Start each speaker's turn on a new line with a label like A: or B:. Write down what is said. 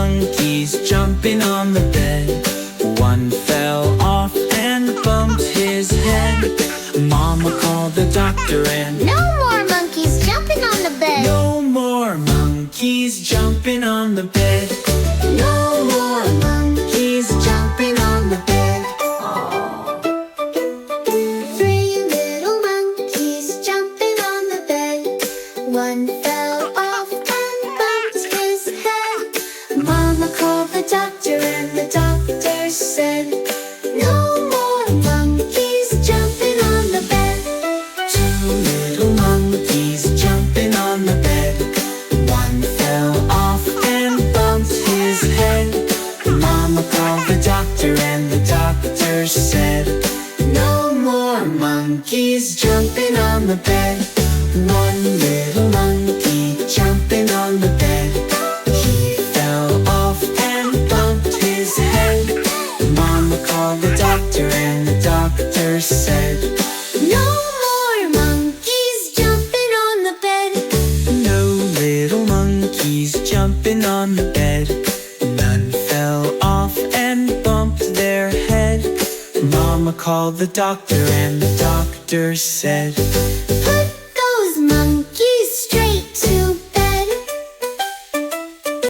A: monkeys jumping on the bed. One fell off and bumped his head. Mama called the doctor and
B: No more monkeys jumping on the bed.
A: no more monkeys jumping on the bed.
B: No more monkeys jumping on the bed. Three little monkeys jumping on the bed. One fell off and bumped his head. Mama called the doctor and the doctor said, No more monkeys jumping on the bed.
A: Two little monkeys jumping on the bed. One fell off and bumped his head. Mama called the doctor and the doctor said, No more monkeys jumping on the bed. One little monkey jumping on the bed. He fell off and bumped his head. Mama called the doctor and the doctor said,
B: No more monkeys jumping on the bed.
A: No little monkeys jumping on the bed. None fell off and bumped their head. Mama called the doctor and the doctor said,